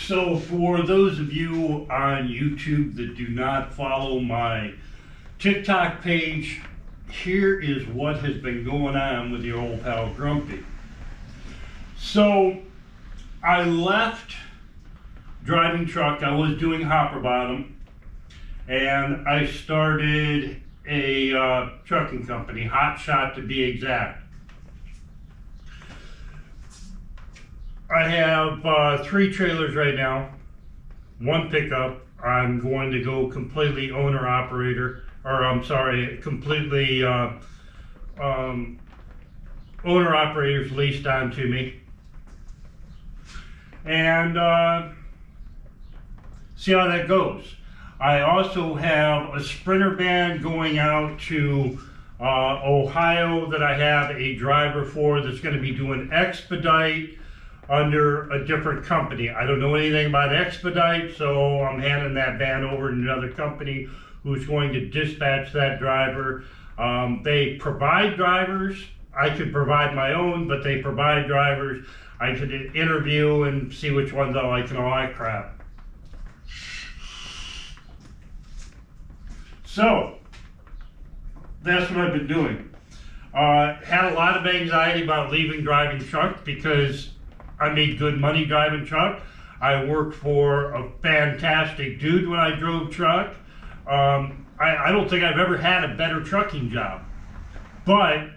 So for those of you on YouTube that do not follow my TikTok page, here is what has been going on with your old pal Grumpy. So I left driving truck. I was doing hopper bottom, and I started a trucking company, Hotshot to be exact. I have 3 trailers right now, 1 pickup. I'm going to go completely owner-operator, or I'm sorry, completely owner-operators leased onto me. And see how that goes. I also have a Sprinter van going out to Ohio that I have a driver for that's going to be doing expedite under a different company. I don't know anything about expedite, so I'm handing that van over to another company who's going to dispatch that driver. They provide drivers. I could provide my own, but they provide drivers. I could interview and see which ones I like and all that crap. So that's what I've been doing. Had a lot of anxiety about leaving driving truck because I made good money driving truck. I worked for a fantastic dude when I drove truck. I don't think I've ever had a better trucking job. But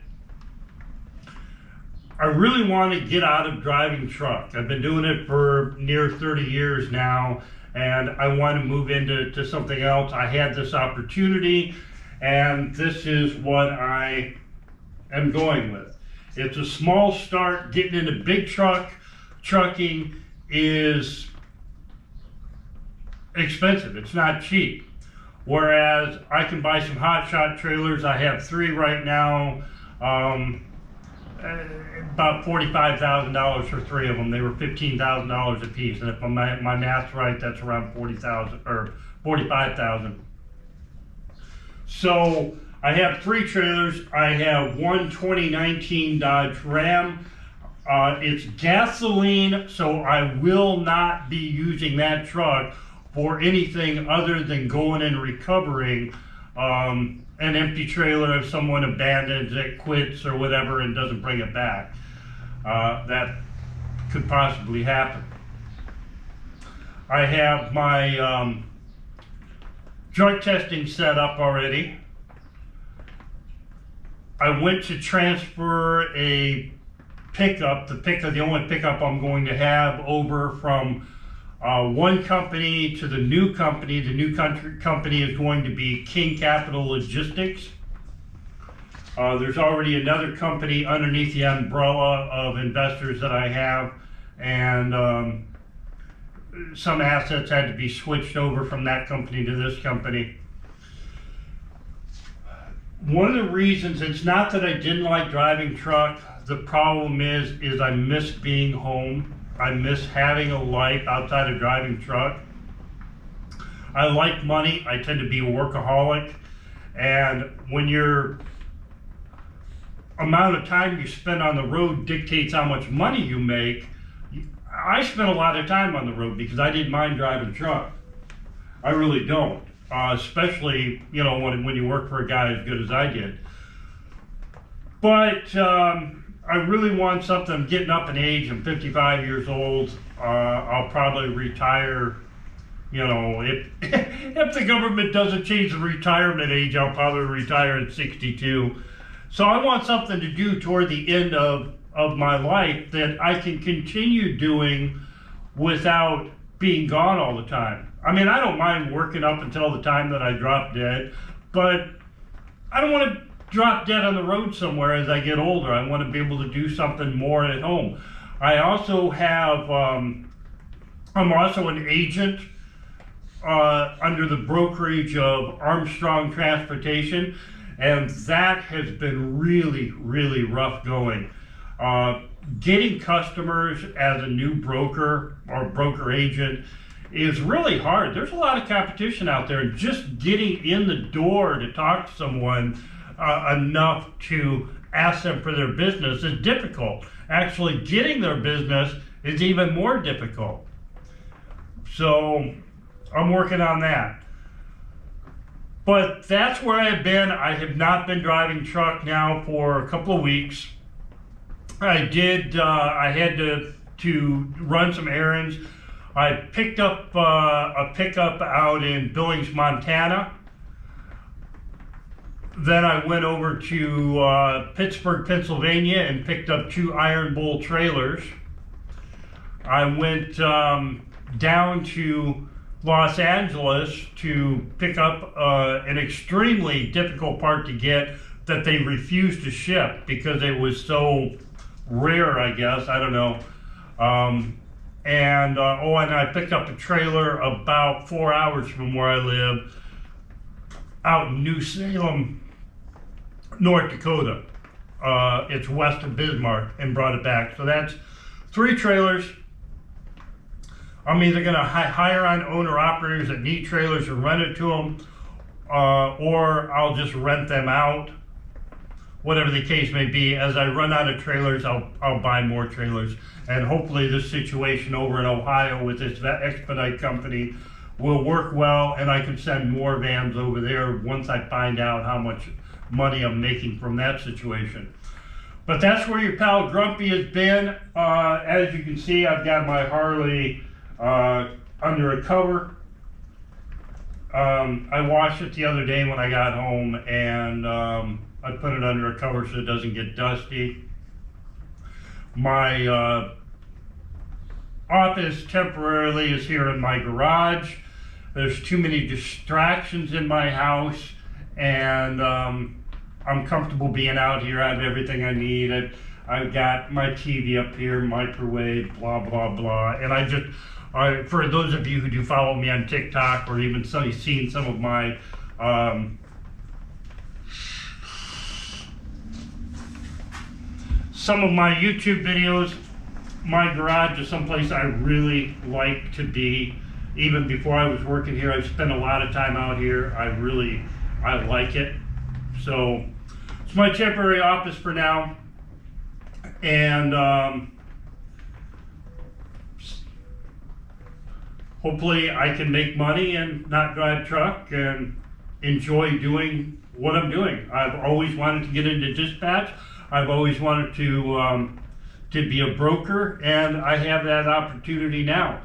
I really want to get out of driving truck. I've been doing it for near 30 years now, and I want to move into something else. I had this opportunity, and this is what I am going with. It's a small start. Getting into big trucking is expensive. It's not cheap. Whereas I can buy some Hotshot trailers. I have 3 right now, about $45,000 for 3 of them. They were $15,000 a piece, and if my math's right, that's around $40,000 or $45,000. So I have 3 trailers. I have one 2019 Dodge Ram. It's gasoline, so I will not be using that truck for anything other than going and recovering an empty trailer if someone abandons it, quits or whatever, and doesn't bring it back. That could possibly happen. I have my drug testing set up already. I went to transfer a pickup, the only pickup I'm going to have, over from one company to the new company. The new company is going to be King Capital Logistics. There's already another company underneath the umbrella of investors that I have, and some assets had to be switched over from that company to this company. One of the reasons, it's not that I didn't like driving truck. The problem is I miss being home. I miss having a life outside of driving truck. I like money. I tend to be a workaholic. And when your amount of time you spend on the road dictates how much money you make, I spent a lot of time on the road because I didn't mind driving truck. I really don't. Especially, when you work for a guy as good as I did. But I really want something. I'm getting up in age. I'm 55 years old. I'll probably retire, if the government doesn't change the retirement age, I'll probably retire at 62. So I want something to do toward the end of my life that I can continue doing without being gone all the time. I mean, I don't mind working up until the time that I drop dead, but I don't want to drop dead on the road somewhere as I get older. I want to be able to do something more at home. I also have, I'm also an agent under the brokerage of Armstrong Transportation, and that has been really, really rough going. Getting customers as a new broker or broker agent is really hard. There's a lot of competition out there, and just getting in the door to talk to someone enough to ask them for their business is difficult. Actually, getting their business is even more difficult. So I'm working on that. But that's where I have been. I have not been driving truck now for a couple of weeks. I had to run some errands. I picked up a pickup out in Billings, Montana. Then I went over to Pittsburgh, Pennsylvania and picked up 2 Iron Bull trailers. I went down to Los Angeles to pick up an extremely difficult part to get that they refused to ship because it was so rare, I guess. I don't know. And I picked up a trailer about 4 hours from where I live out in New Salem, North Dakota. It's west of Bismarck, and brought it back. So that's 3 trailers. I'm either going to hire on owner-operators that need trailers and rent it to them, or I'll just rent them out, whatever the case may be. As I run out of trailers, I'll buy more trailers. And hopefully this situation over in Ohio with this expedite company will work well, and I can send more vans over there once I find out how much money I'm making from that situation. But that's where your pal Grumpy has been. As you can see, I've got my Harley under a cover. I washed it the other day when I got home, and I put it under a cover so it doesn't get dusty. My office temporarily is here in my garage. There's too many distractions in my house, and I'm comfortable being out here. I have everything I need. I've got my TV up here, microwave, blah, blah, blah. And for those of you who do follow me on TikTok, or even seen some of my YouTube videos, my garage is someplace I really like to be. Even before I was working here, I've spent a lot of time out here. I like it. So it's my temporary office for now. And hopefully I can make money and not drive truck and enjoy doing what I'm doing. I've always wanted to get into dispatch. I've always wanted to be a broker, and I have that opportunity now.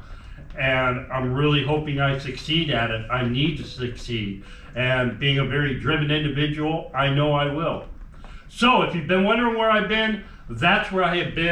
And I'm really hoping I succeed at it. I need to succeed. And being a very driven individual, I know I will. So if you've been wondering where I've been, that's where I have been.